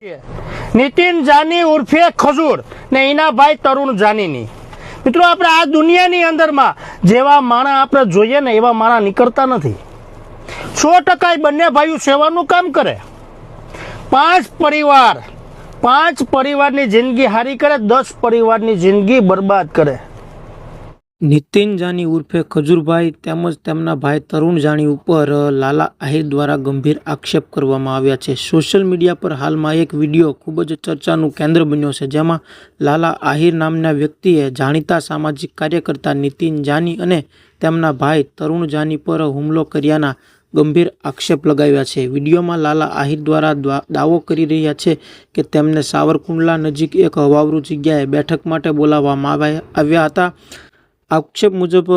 नितिन जानी उर्फे खजूर ने एना भाई तरुण जानी मित्रों આપણે આ દુનિયાની અંદરમાં જેવા માણા આપણે જોઈએ ને એવા માણા નીકળતા નથી। 100% બંને ભાઈઓ સેવાનું કામ કરે। 5 પરિવારની જિંદગી હારી કરે, 10 પરિવારની જિંદગી બરબાદ કરે। नितिन जानी उर्फे खजूरभाई તેમજ તેમના ભાઈ તરુણ જાની ઉપર લાલા આહિર દ્વારા ગંભીર આક્ષેપ કરવામાં આવ્યા છે। સોશિયલ મીડિયા પર હાલમાં એક વિડીયો ખૂબ જ ચર્ચાનું કેન્દ્ર બન્યો છે, જેમાં લાલા આહિર નામના વ્યક્તિએ જાણીતા સામાજિક કાર્યકર્તા નિતિન જાની અને તેમના ભાઈ તરુણ જાની પર હુમલો કર્યાના ગંભીર આક્ષેપ લગાવ્યા છે। વિડીયોમાં લાલા આહિર દ્વારા દાવો કરી રહ્યા છે કે તેમને સાવરકુંડલા નજીક એક હવાવરૂ જગ્યાએ બેઠક માટે બોલાવવામાં આવ્યા હતા। આક્ષેપ મુજબ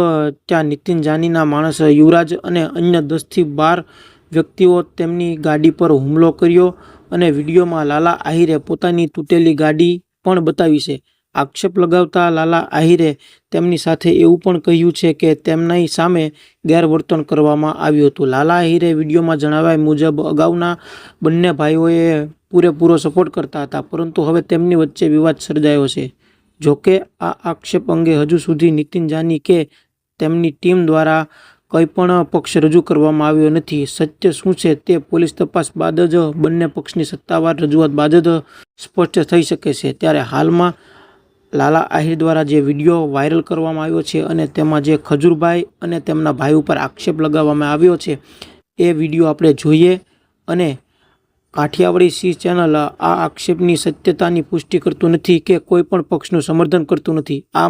ત્યાં નિતિન જાનીના માણસ યુવરાજ અને અન્ય 10 થી 12 વ્યક્તિઓ તેમની ગાડી પર હુમલો કર્યો અને વિડીયોમાં લાલા આહિરે પોતાની તૂટેલી ગાડી પણ બતાવી છે। આક્ષેપ લગાવતા લાલા આહિરે તેમની સાથે એવું પણ કહ્યું છે કે તેમની સામે ગેરવર્તન કરવામાં આવ્યું હતું। લાલા આહિરે વિડીયોમાં જણાવ્યા મુજબ અગાઉના બંને ભાઈઓએ પૂરેપૂરો સપોર્ટ કરતા હતા, પરંતુ હવે તેમની વચ્ચે વિવાદ સર્જાયો છે। જોકે આ આક્ષેપ અંગે હજુ સુધી નિતિન જાની કે તેમની ટીમ દ્વારા કંઈ પણ પક્ષ રજૂ કરવામાં આવ્યો નથી। સત્ય શું છે તે પોલીસ તપાસ બાદ જ બંને પક્ષની સત્તાવાર રજૂઆત બાદ જ સ્પષ્ટ થઈ શકે છે। ત્યારે હાલમાં લાલા આહિર દ્વારા જે વિડીયો વાયરલ કરવામાં આવ્યો છે અને તેમાં જે ખજૂરભાઈ અને તેમના ભાઈ ઉપર આક્ષેપ લગાવવામાં આવ્યો છે, એ વિડીયો આપણે જોઈએ અને કાઠિયાવાડી સી ચેનલ આ આક્ષેપની સત્યતાની પુષ્ટિ કરતું નથી કે કોઈ પણ પક્ષનું સમર્થન કરતું નથી। આ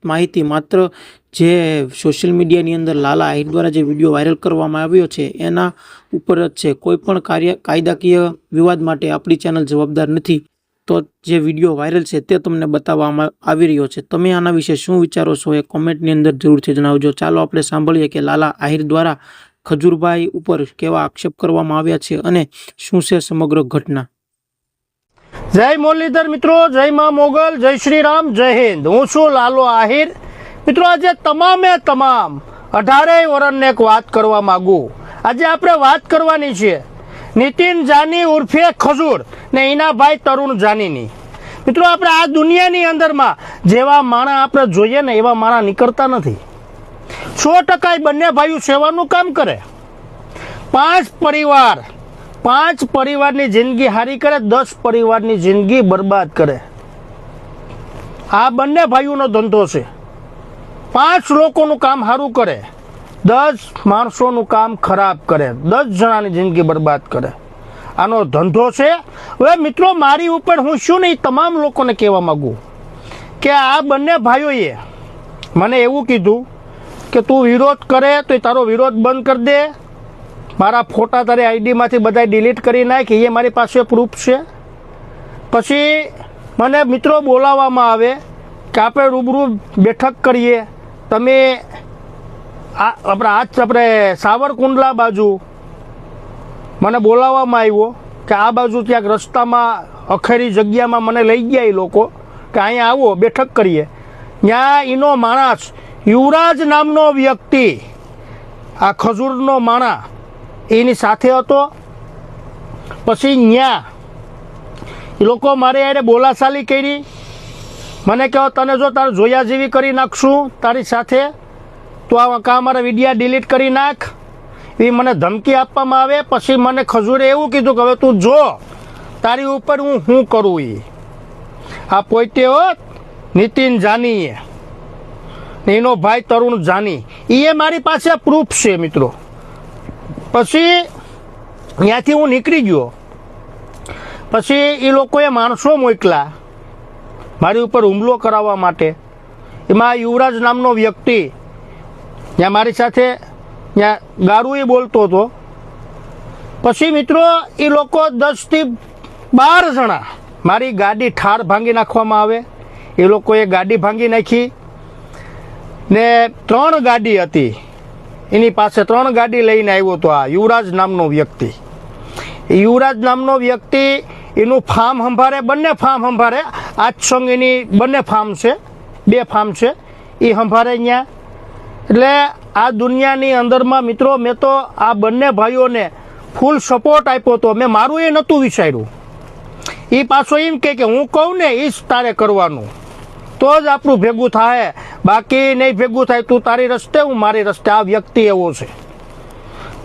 માહિતી માત્ર જે સોશિયલ મીડિયાની અંદર લાલા આહિર દ્વારા જે વિડીયો વાયરલ કરવામાં આવ્યો છે એના ઉપર જ છે। કોઈ પણ કાયદાકીય વિવાદ માટે આપણી ચેનલ જવાબદાર નથી। તો જે વિડીયો વાયરલ છે તે તમને બતાવવામાં આવી રહ્યો છે। તમે આના વિશે શું વિચારો છો એ કોમેન્ટની અંદર જરૂરથી જણાવજો। ચાલો આપણે સાંભળીએ કે લાલા આહિર દ્વારા ખજૂરભાઈ ઉપર કેવા આક્ષેપ કરવામાં આવ્યા છે અને શું છે સમગ્ર ઘટના। જય મુરલીધર મિત્રો, જય માં મોગલ, જય શ્રી રામ, જય હિન્દ। હું છું લાલો આહિર। મિત્રો આજે તમામ 18 વર્ષને એક વાત કરવા માંગુ। આજે આપણે વાત કરવાની છે નિતિન જાની ઉર્ફે ખજૂર ને એના ભાઈ તરુણ જાનીની। મિત્રો આપણે આ દુનિયાની અંદરમાં જેવા માણા આપણે જોઈએ ને એવા માણા નીકળતા નથી। 100% બંને ભાઈઓ સેવાનું કામ કરે। 5 પરિવારની જિંદગી હારી કરે, 10 પરિવારની જિંદગી બરબાદ કરે। આ બંને ભાઈઓનો ધંધો છે। 5 લોકોનું કામ સારું કરે, 10 માણસોનું કામ ખરાબ કરે, 10 જણાની જિંદગી બરબાદ કરે। આનો ધંધો છે। હવે મિત્રો મારી ઉપર હું શું નહીં તમામ લોકોને કહેવા માંગુ કે આ બંને ભાઈઓએ મને એવું કીધું કે તું વિરોધ કરે તો તારો વિરોધ બંધ કરી દે, મારા ફોટા તારી આઈડીમાંથી બધા ડિલીટ કરી નાખ, એ મારી પાસે પ્રૂફ છે। પછી મને મિત્રો બોલાવવામાં આવે કે આપણે રૂબરૂ બેઠક કરીએ। તમે આપણે સાવરકુંડલા બાજુ મને બોલાવવામાં આવ્યો કે આ બાજુ ક્યાંક રસ્તામાં અખેરી જગ્યામાં મને લઈ ગયા એ લોકો કે અહીંયા આવો બેઠક કરીએ। ત્યાં એનો માણસ યુવરાજ નામનો વ્યક્તિ, આ ખજૂરનો માણા એની સાથે હતો। પછી ત્યાં એ લોકો મારે યારે બોલાચાલી કરી। મને કહો તને જો તારે જોયા જેવી કરી નાખશું તારી સાથે, તો આ મારા વિડીયા ડિલીટ કરી નાખ, એ મને ધમકી આપવામાં આવે। પછી મને ખજૂરે એવું કીધું કે હવે તું જો તારી ઉપર હું શું કરું। આ પોતે હો નિતિન જાનીએ, એનો ભાઈ તરુણ જાની, એ મારી પાસે પ્રૂફ છે મિત્રો। પછી ત્યાંથી હું નીકળી ગયો। પછી એ લોકોએ માણસો મોકલા મારી ઉપર હુમલો કરાવવા માટે। એમાં યુવરાજ નામનો વ્યક્તિ ત્યાં મારી સાથે ત્યાં ગારું બોલતો હતો। પછી મિત્રો એ લોકો 10 થી 12 જણા મારી ગાડી ઠાર ભાંગી નાખવામાં આવે। એ લોકોએ ગાડી ભાંગી નાખી ને 3 ગાડી હતી એની પાસે, 3 ગાડી લઈને આવ્યો હતો આ યુવરાજ નામનો વ્યક્તિ। એ યુવરાજ નામનો વ્યક્તિ એનું ફાર્મ સંભાળે, બંને ફાર્મ સંભાળે। આજ સંગ એની બંને ફાર્મ છે, 2 ફાર્મ છે, એ સંભાળે ત્યાં। એટલે આ દુનિયાની અંદરમાં મિત્રો મેં તો આ બંને ભાઈઓને ફૂલ સપોર્ટ આપ્યો હતો। મેં મારું એ નહોતું વિચાર્યું એ પાછો એમ કે હું કહું ને એ જ તારે કરવાનું, તો જ આપણું ભેગું થાય, બાકી નહીં ભેગું થાય. તું તારી રસ્તે, હું મારી રસ્તે. આ વ્યક્તિ એવો છે.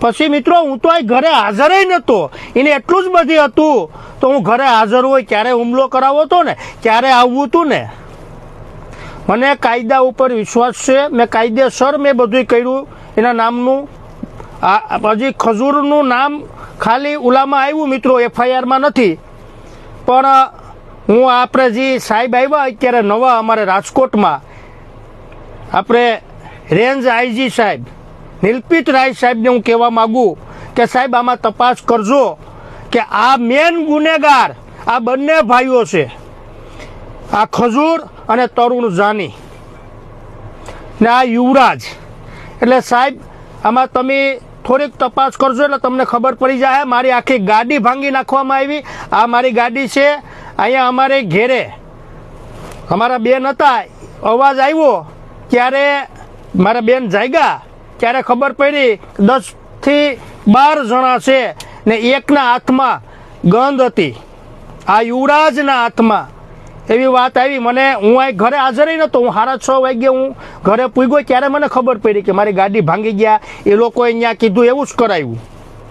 પછી મિત્રો હું તો આ ઘરે હાજર નહોતો, એને એટલું જ બધી હતું તો હું ઘરે હાજર હોય ક્યારે હુમલો કરાવો હતો ને, ક્યારે આવવું હતું ને. મને કાયદા ઉપર વિશ્વાસ છે, મેં કાયદેસર મેં બધું કર્યું. એના નામનું હજી ખજૂરનું નામ ખાલી ઉલામાં આવ્યું મિત્રો, FIRમાં નથી. પણ હું આપણે જે સાહેબ આવ્યા અત્યારે નવા અમારે રાજકોટમાં, આપણે રેન્જ IG સાહેબ નિલપિત રાય સાહેબને હું કહેવા માગું કે સાહેબ આમાં તપાસ કરજો કે આ મેન ગુનેગાર આ બંને ભાઈઓ છે, આ ખજૂર અને તરુણ જાની ને આ યુવરાજ. એટલે સાહેબ આમાં તમે થોડીક તપાસ કરજો એટલે તમને ખબર પડી જાય. મારી આખી ગાડી ભાંગી નાખવામાં આવી. આ મારી ગાડી છે. અહીંયા અમારે ઘેરે અમારા બેન હતા, અવાજ આવ્યો ત્યારે મારા બેન જાગ્યા ત્યારે ખબર પડી 10 થી 12 જણા છે ને એકના હાથમાં ગંધ હતી, આ યુવરાજના હાથમાં. એવી વાત આવી મને. હું અહીં ઘરે હાજર નહોતો, હું 6:30 વાગે હું ઘરે પૂગ્યો ત્યારે મને ખબર પડી કે મારી ગાડી ભાંગી ગયા. એ લોકોએ અહીંયા કીધું એવું જ કરાવ્યું.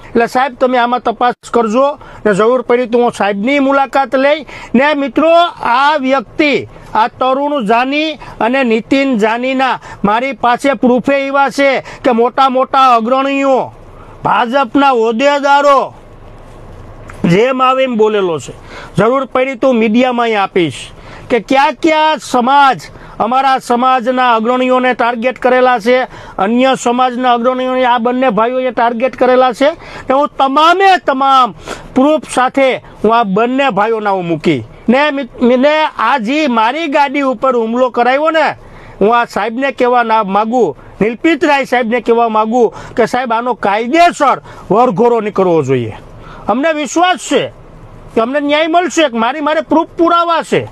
એટલે સાહેબ તમે આમાં તપાસ કરજો ને જરૂર પડી તો હું સાહેબની મુલાકાત લઈ. ને મિત્રો આ વ્યક્તિ આ તરુણ જાની અને નીતિન જાનીના મારી પાસે પ્રૂફે એવા છે કે મોટા મોટા અગ્રણીઓ ભાજપના હોદ્દેદારો જેમ આવે એમ બોલેલો છે. જરૂર પડી તો મીડિયામાં અહીં આપીશ કે ક્યાં ક્યાં સમાજ, અમારા સમાજના અગ્રણીઓને ટાર્ગેટ કરેલા છે, અન્ય સમાજના અગ્રણીઓને આ બંને ભાઈઓએ ટાર્ગેટ કરેલા છે. ને હું તમામે તમામ પ્રૂફ સાથે હું આ બંને ભાઈઓના હું મૂકી ને આ જે મારી ગાડી ઉપર હુમલો કરાવ્યો ને, હું આ સાહેબને કહેવા માગું, નિલપિત રાય સાહેબને કહેવા માગું કે સાહેબ આનો કાયદેસર વરઘોડો નીકળવો જોઈએ. અમને વિશ્વાસ છે કે અમને ન્યાય મળશે. મારે પ્રૂફ પુરાવા છે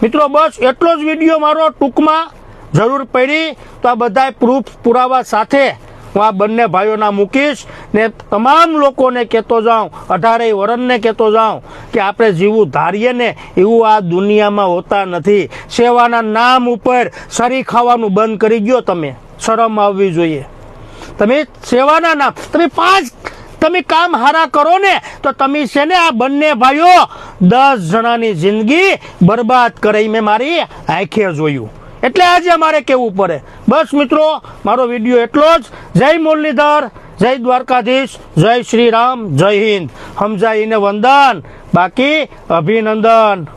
મિત્રો. બસ એટલો જ વિડીયો મારો ટૂંકમાં. જરૂર પડી તો આ બધા પ્રૂફ પુરાવા સાથે હું આ બંને ભાઈઓના મૂકીશ ને તમામ લોકોને કહેતો જાઉં, 18 વર્ષને કહેતો જાઉં કે આપણે જીવું ધારીએ ને એવું આ દુનિયામાં હોતા નથી. સેવાના નામ ઉપર સરી ખાવાનું બંધ કરી ગયો. તમે શરમ આવવી જોઈએ. તમે સેવાના નામ તમે કામ હારા કરો ને તો તમે છે ને આ બંને ભાઈઓ 10 જણાની જિંદગી બરબાદ કરી મેં મારી આંખે જોયું. એટલે આજે અમારે કહેવું પડે. બસ મિત્રો મારો વિડીયો એટલો જ. જય મુરલીધર, જય દ્વારકાધીશ, જય શ્રી રામ, જય હિન્દ. સમજાઈને વંદન, બાકી અભિનંદન.